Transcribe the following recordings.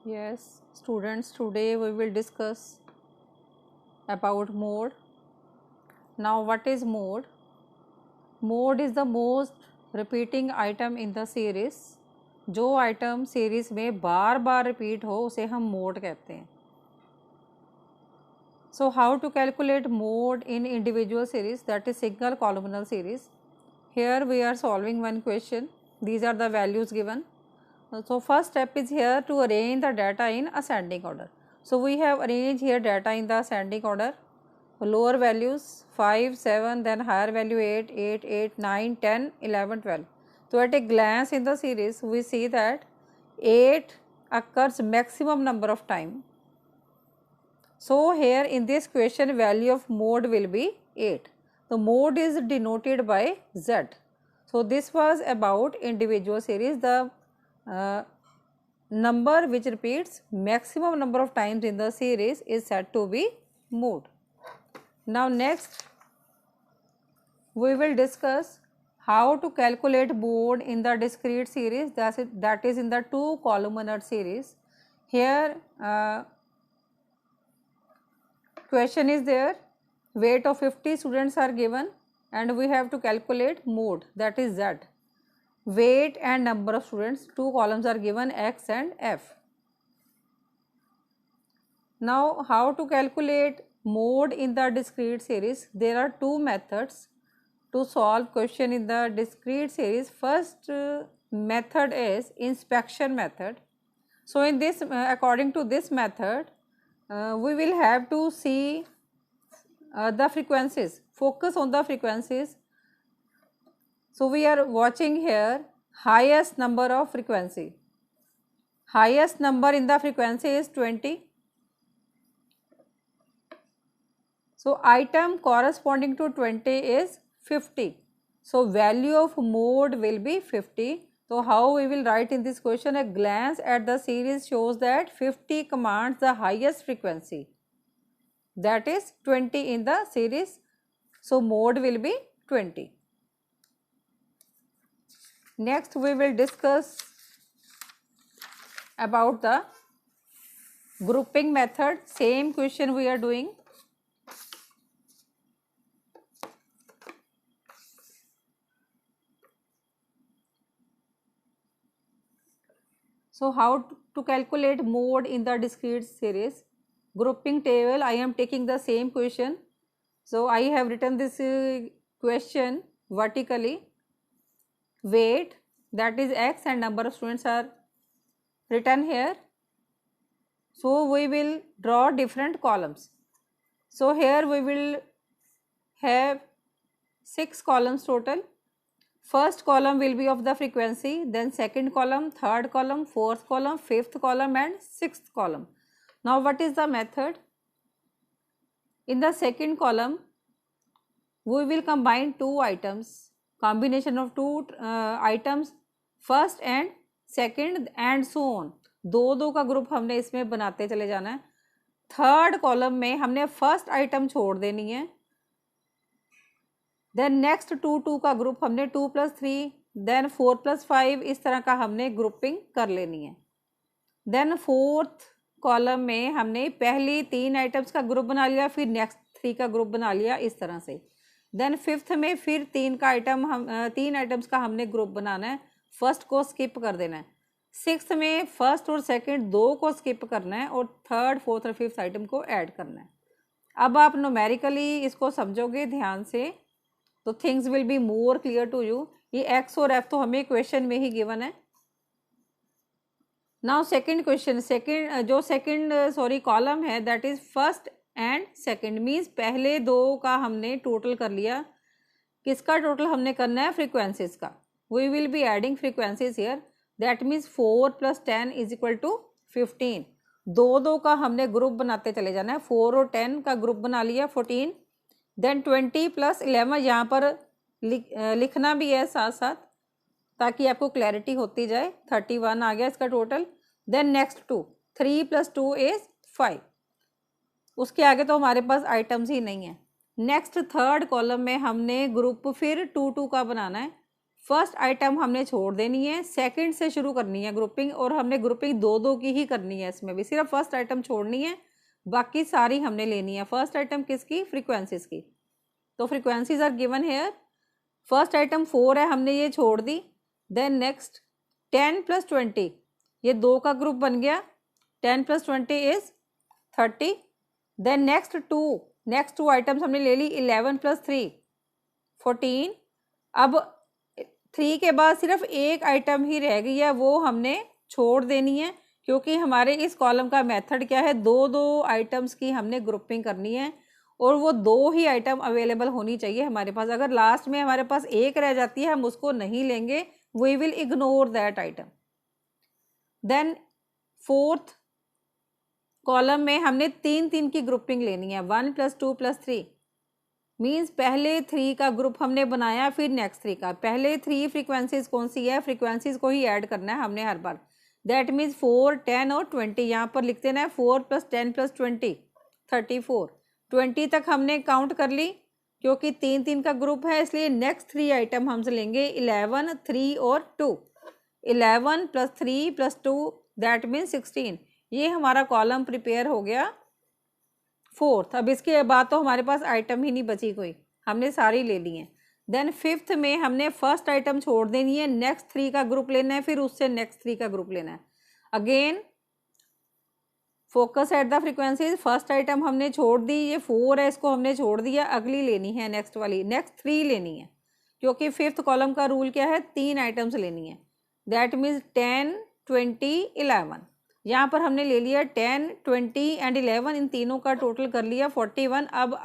Yes, students, today we will discuss about mode. Now, what is mode? Mode is the most repeating item in the series. जो item series में बार बार repeat हो उसे हम mode कहते हैं. So, how to calculate mode in individual series, that is single columnar series. Here we are solving one question. These are the values given. So, first step is here to arrange the data in ascending order. So, we have arranged here data in the ascending order. Lower values 5, 7, then higher value 8, 8, 8, 9, 10, 11, 12. So, at a glance in the series, we see that 8 occurs maximum number of time. So, here in this question value of mode will be 8. The mode is denoted by Z. So, this was about individual series. The number which repeats maximum number of times in the series is said to be mode. Now, next we will discuss how to calculate mode in the discrete series, that is in the two columnar series. Here question is there, weight of 50 students are given and we have to calculate mode, that is Z. Weight and number of students, two columns are given, X and F. Now, how to calculate mode in the discrete series? There are two methods to solve question in the discrete series. First method is inspection method. So, in this according to this method we will have to see the frequencies, focus on the frequencies. So, we are watching here highest number of frequency. Highest number in the frequency is 20. So, item corresponding to 20 is 50. So, value of mode will be 50. So, how we will write in this question? A glance at the series shows that 50 commands the highest frequency, that is 20 in the series. So, mode will be 20. Next we will discuss about the grouping method. Same question we are doing. So, how to calculate mode in the discrete series? Grouping table, I am taking the same question. So, I have written this question vertically. Weight, that is X, and number of students are written here. So, we will draw different columns. So, here we will have 6 columns total. First column will be of the frequency, then second column, third column, fourth column, fifth column and sixth column. Now, what is the method? In the second column, we will combine two items, combination of two items, first and second and so on. दो दो का group हमने इसमें बनाते चले जाना है. Third column में हमने फर्स्ट आइटम छोड़ देनी है. देन नेक्स्ट टू का ग्रुप हमने 2 + 3, देन 4 + 5, इस तरह का हमने ग्रुपिंग कर लेनी है. देन फोर्थ कॉलम में हमने पहली 3 आइटम्स का ग्रुप बना लिया, फिर नेक्स्ट 3 का ग्रुप बना लिया, इस तरह से. देन फिफ्थ में फिर 3 आइटम्स का हमने ग्रुप बनाना है, फर्स्ट को स्किप कर देना है. सिक्स्थ में फर्स्ट और सेकंड दो को स्किप करना है और थर्ड, फोर्थ और फिफ्थ आइटम को ऐड करना है. अब आप न्यूमेरिकली इसको समझोगे ध्यान से तो things will be more clear to you. ये एक्स और एफ तो हमें क्वेश्चन में ही गिवन है. नाउ सेकंड क्वेश्चन, कॉलम है that is first and second, means पहले दो का हमने टोटल कर लिया. किसका टोटल हमने करना है? फ्रीक्वेंसीज का. We will be adding frequencies here, that means 4 + 10 = 15. दो का हमने ग्रुप बनाते चले जाना है. 4 और 10 का ग्रुप बना लिया 14. देन 20 + 11 यहाँ पर लिखना भी है साथ साथ ताकि आपको क्लैरिटी होती जाए. 31 आ गया इसका टोटल. Then next 2, 3 + 2 = 5. उसके आगे तो हमारे पास आइटम्स ही नहीं है. नेक्स्ट थर्ड कॉलम में हमने ग्रुप फिर 2 का बनाना है. फर्स्ट आइटम हमने छोड़ देनी है, सेकंड से शुरू करनी है ग्रुपिंग, और हमने ग्रुपिंग दो दो की ही करनी है, इसमें भी सिर्फ फर्स्ट आइटम छोड़नी है, बाकी सारी हमने लेनी है। फर्स्ट आइटम किसकी? फ्रीक्वेंसीज की। तो frequencies are given here. First item 4 है, हमने ये छोड़ दी। देन नेक्स्ट 10 + 20, ये 2 का ग्रुप बन गया। 10 + 20 is 30। Then next two items हमने ले ली। 11 + 3 14। अब 3 के बाद सिर्फ एक आइटम ही रह गई है, वो हमने छोड़ देनी है, क्योंकि हमारे इस कॉलम का मेथड क्या है, दो दो आइटम्स की हमने ग्रुपिंग करनी है, और वो 2 ही आइटम अवेलेबल होनी चाहिए हमारे पास। अगर लास्ट में हमारे पास एक रह जाती है, हम उसको नहीं लेंगे, we will ignore that item. Then fourth column में हमने 3 की ग्रुपिंग लेनी है। 1 + 2 + 3 मीन्स पहले 3 का ग्रुप हमने बनाया, फिर नेक्स्ट 3 का। पहले 3 फ्रीक्वेंसीज कौन सी है? फ्रीक्वेंसीज को ही ऐड करना है हमने हर बार। दैट मीन्स 4, 10 और 20। यहाँ पर लिखते ना 4 + 10 + 20 34। 20 तक हमने काउंट कर ली, क्योंकि 3 का ग्रुप है, इसलिए नेक्स्ट 3 आइटम हमसे लेंगे 11, 3 और 2। 11 + 3 + 2 दैट मीन्स 16। ये हमारा कॉलम प्रिपेयर हो गया फोर्थ। अब इसके बाद तो हमारे पास आइटम ही नहीं बची कोई, हमने सारी ले ली हैं। देन फिफ्थ में हमने फर्स्ट आइटम छोड़ देनी है, नेक्स्ट 3 का ग्रुप लेना है, फिर उससे नेक्स्ट 3 का ग्रुप लेना है। Again focus at the frequencies. First item हमने छोड़ दी, ये 4 है, इसको हमने छोड़ दिया। अगली लेनी है नेक्स्ट वाली, नेक्स्ट 3 लेनी है, क्योंकि फिफ्थ कॉलम का रूल क्या है, 3 आइटम्स लेनी है। That means 10, 20, 11। यहाँ पर हमने ले लिया 10, 20 एंड 11, इन तीनों का टोटल कर लिया 41। अब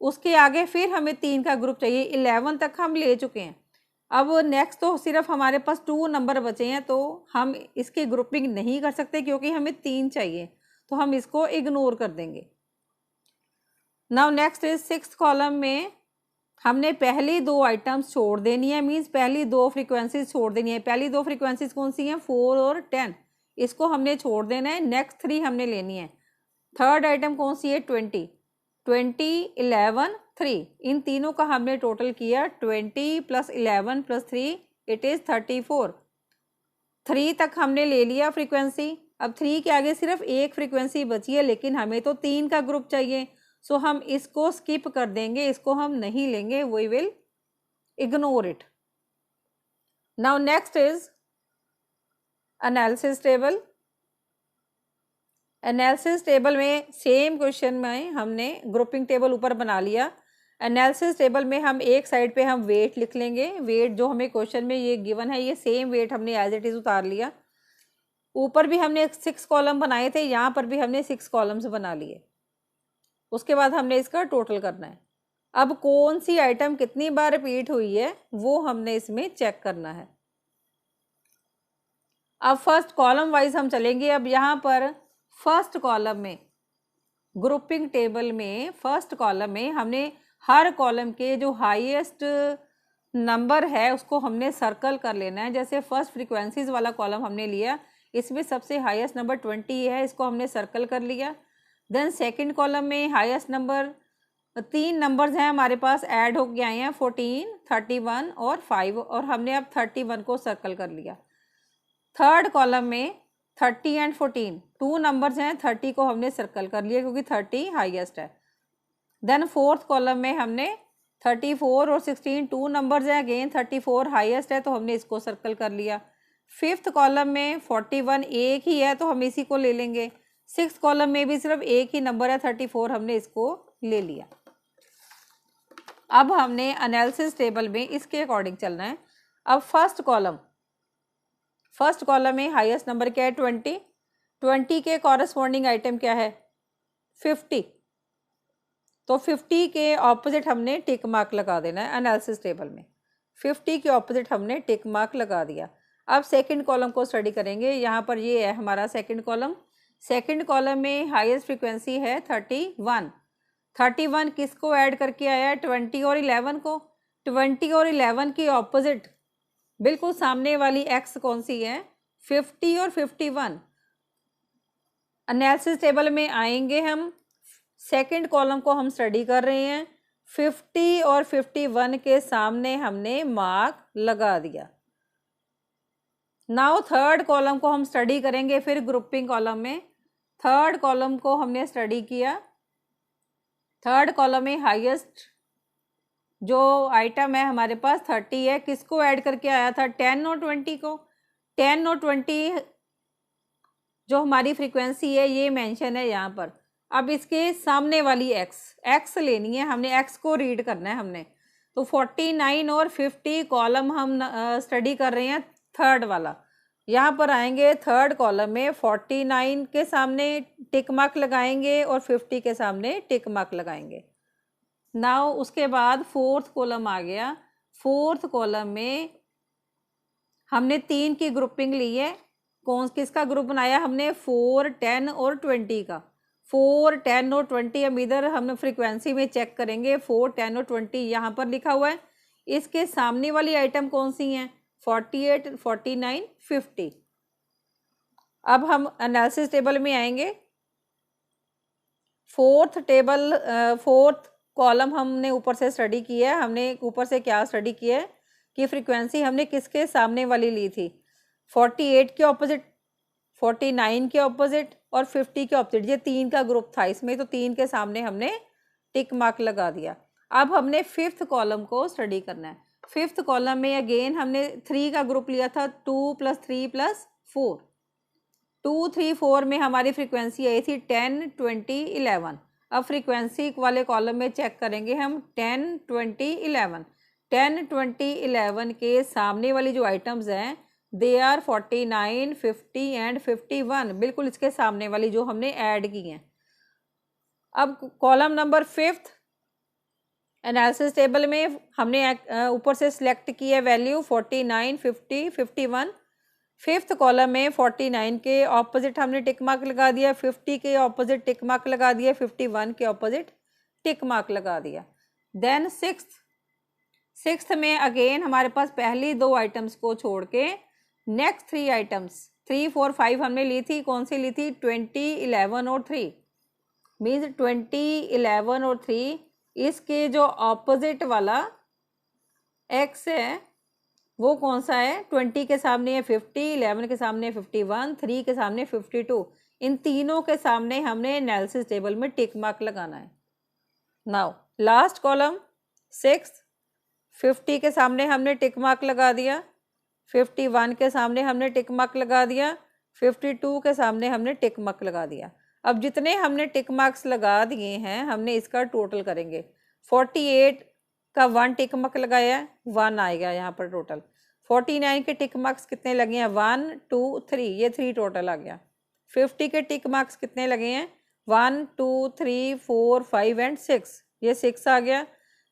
उसके आगे फिर हमें 3 का ग्रुप चाहिए। 11 तक हम ले चुके हैं, अब नेक्स्ट तो सिर्फ हमारे पास 2 नंबर बचे हैं, तो हम इसकी ग्रुपिंग नहीं कर सकते, क्योंकि हमें 3 चाहिए, तो हम इसको इग्नोर कर देंगे। Now next is sixth column में हमने पहली 2 आइटम्स छोड़ देनी है, मीन्स पहली 2 फ्रीक्वेंसीज छोड़ देनी है। पहली 2 फ्रीक्वेंसीज कौन सी हैं? 4 और 10, इसको हमने छोड़ देना है। नेक्स्ट 3 हमने लेनी है। थर्ड आइटम कौन सी है? 20, 11, 3। इन तीनों का हमने टोटल किया 20 + 11 + 3 इट इज़ 34। 3 तक हमने ले लिया फ्रीक्वेंसी। अब 3 के आगे सिर्फ एक फ्रीक्वेंसी बची है, लेकिन हमें तो 3 का ग्रुप चाहिए, सो हम इसको स्किप कर देंगे, इसको हम नहीं लेंगे, we will ignore it. Now next is analysis table. Analysis table में सेम क्वेश्चन में हमने ग्रुपिंग टेबल ऊपर बना लिया। एनालिसिस टेबल में हम एक साइड पे हम वेट लिख लेंगे। वेट जो हमें क्वेश्चन में ये गिवन है, ये सेम वेट हमने एज इट इज़ उतार लिया। ऊपर भी हमने 6 कॉलम बनाए थे, यहाँ पर भी हमने 6 कॉलम्स बना लिए। उसके बाद हमने इसका टोटल करना है। अब कौन सी आइटम कितनी बार रिपीट हुई है, वो हमने इसमें चेक करना है। अब फर्स्ट कॉलम वाइज हम चलेंगे। अब यहाँ पर फर्स्ट कॉलम में ग्रुपिंग टेबल में फर्स्ट कॉलम में हमने हर कॉलम के जो हाईएस्ट नंबर है उसको हमने सर्कल कर लेना है। जैसे फर्स्ट फ्रीक्वेंसीज वाला कॉलम हमने लिया, इसमें सबसे हाईएस्ट नंबर 20 है, इसको हमने सर्कल कर लिया। देन सेकंड कॉलम में हाईएस्ट नंबर 3 नंबर्स हैं हमारे पास, ऐड हो के आए हैं 14, 31 और 5, और हमने अब 31 को सर्कल कर लिया। थर्ड कॉलम में 30 एंड 14 2 नंबर्स हैं, 30 को हमने सर्कल कर लिया क्योंकि 30 हाईएस्ट है। देन फोर्थ कॉलम में हमने 34 और 16 2 नंबर्स हैं, अगेन 34 हाईएस्ट है, तो हमने इसको सर्कल कर लिया। फिफ्थ कॉलम में 41 एक ही है, तो हम इसी को ले लेंगे। सिक्स्थ कॉलम में भी सिर्फ एक ही नंबर है 34, हमने इसको ले लिया। अब हमने एनालिसिस टेबल में इसके अकॉर्डिंग चलना है। अब फर्स्ट कॉलम में हाईएस्ट नंबर क्या है? 20। 20 के कॉरस्पॉन्डिंग आइटम क्या है? 50। तो 50 के ऑपोजिट हमने टिक मार्क लगा देना है एनालिसिस टेबल में। 50 के ऑपोजिट हमने टिक मार्क लगा दिया। अब सेकंड कॉलम को स्टडी करेंगे। यहाँ पर ये है हमारा सेकंड कॉलम। सेकंड कॉलम में हाईएस्ट फ्रीक्वेंसी है 31। 31 किसको ऐड करके आया है? 20 और 11 को। 20 और 11 की ऑपोजिट बिल्कुल सामने वाली एक्स कौन सी है? 50 और 51। एनालिसिस टेबल में आएंगे हम, सेकंड कॉलम को हम स्टडी कर रहे हैं। 50 और 51 के सामने हमने मार्क लगा दिया। नाउ थर्ड कॉलम को हम स्टडी करेंगे फिर ग्रुपिंग कॉलम में। थर्ड कॉलम को हमने स्टडी किया। थर्ड कॉलम में हाईएस्ट जो आइटम है हमारे पास 30 है। किसको ऐड करके आया था? 10 और 20 को। 10 और 20 जो हमारी फ्रीक्वेंसी है ये मेंशन है यहाँ पर। अब इसके सामने वाली एक्स लेनी है हमने, एक्स को रीड करना है हमने। तो 49 और 50 कॉलम हम स्टडी कर रहे हैं थर्ड वाला। यहाँ पर आएंगे थर्ड कॉलम में 49 के सामने टिक मार्क लगाएंगे और 50 के सामने टिक मार्क लगाएंगे। नाउ उसके बाद फोर्थ कॉलम आ गया। फोर्थ कॉलम में हमने 3 की ग्रुपिंग ली है। किसका ग्रुप बनाया हमने? 4, 10 और 20 का। 4, 10 और 20 हम इधर हम फ्रीक्वेंसी में चेक करेंगे। 4, 10 और 20 यहाँ पर लिखा हुआ है। इसके सामने वाली आइटम कौन सी हैं? 48, 49, 50। अब हम एनालिसिस टेबल में आएंगे। फोर्थ कॉलम हमने ऊपर से स्टडी किया है। हमने ऊपर से क्या स्टडी किया है कि फ्रीक्वेंसी हमने किसके सामने वाली ली थी? 48 के ऑपोजिट, 49 के ऑपोजिट और 50 के ऑपोजिट। ये 3 का ग्रुप था इसमें, तो 3 के सामने हमने टिक मार्क लगा दिया। अब हमने फिफ्थ कॉलम को स्टडी करना है। फिफ्थ कॉलम में अगेन हमने 3 का ग्रुप लिया था। 2 + 3 + 4। 2, 3, 4 में हमारी फ्रीक्वेंसी आई थी 10, 20, 11। अब फ्रीक्वेंसी वाले कॉलम में चेक करेंगे हम 10, 20, 11। 10, 20, 11 के सामने वाली जो आइटम्स हैं दे आर 49, 50 एंड 51। बिल्कुल इसके सामने वाली जो हमने ऐड की हैं। अब column number 5th analysis table में हमने ऊपर से सिलेक्ट की है वैल्यू 49, 50, 51। फिफ्थ कॉलम में 49 के ऑपोजिट हमने टिक मार्क लगा दिया, 50 के ऑपोजिट टिक मार्क लगा दिया, 51 के ऑपोजिट टिक मार्क लगा दिया। देन सिक्स्थ में अगेन हमारे पास पहली 2 आइटम्स को छोड़ के नेक्स्ट 3 आइटम्स 3, 4, 5 हमने ली थी। कौन सी ली थी? 20, 11 और 3। मीन्स 20, 11 और 3 इसके जो ऑपोजिट वाला एक्स है वो कौन सा है? 20 के सामने है 50, 11 के सामने है 51, 3 के सामने 52। इन तीनों के सामने हमने एनालिसिस टेबल में टिक मार्क लगाना है। नाउ लास्ट कॉलम 6, 50 के सामने हमने टिक मार्क लगा दिया, 51 के सामने हमने टिक मार्क लगा दिया, 52 के सामने हमने टिक मार्क लगा दिया। अब जितने हमने टिक मार्क्स लगा दिए हैं हमने इसका टोटल करेंगे। 48 का 1 टिक मार्क लगाया है, 1 आएगा यहाँ पर टोटल। 49 के टिक मार्क्स कितने लगे हैं? 1, 2, 3, ये 3 टोटल आ गया। 50 के टिक मार्क्स कितने लगे हैं? 1, 2, 3, 4, 5 एंड 6, ये 6 आ गया।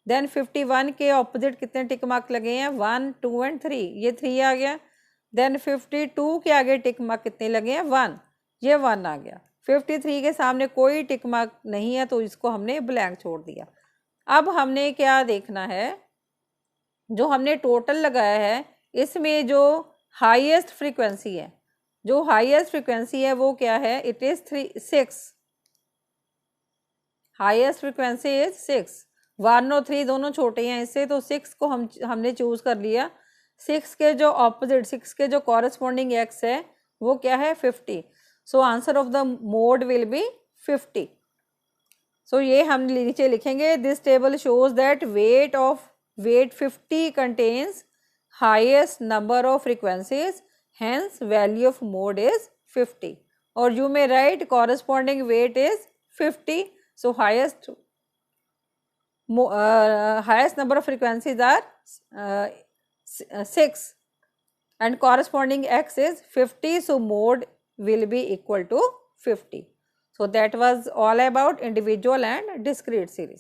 देन 51 के ऑपोजिट कितने टिक मार्क लगे हैं? 1, 2 एंड 3, ये 3 आ गया। देन 52 के आगे टिक मार्क कितने लगे हैं? 1, ये 1 आ गया। 53 के सामने कोई टिक मार्क नहीं है तो इसको हमने ब्लैंक छोड़ दिया। अब हमने क्या देखना है? जो हमने टोटल लगाया है इसमें जो हाईएस्ट फ्रीक्वेंसी है, जो हाईएस्ट फ्रीक्वेंसी है वो क्या है? It is 6। Highest frequency is 6। 1 और 3 दोनों छोटे हैं इससे, तो 6 को हमने चूज कर लिया। 6 के जो ऑपोजिट, 6 के जो कॉरेस्पॉन्डिंग एक्स है वो क्या है? 50। So answer of the mode will be 50। So ये हम नीचे लिखेंगे, this table shows that weight 50 contains highest number of frequencies, hence value of mode is 50. Or you may write corresponding weight is 50. So highest number of frequencies are 6 and corresponding x is 50. So mode will be equal to 50. So that was all about individual and discrete series.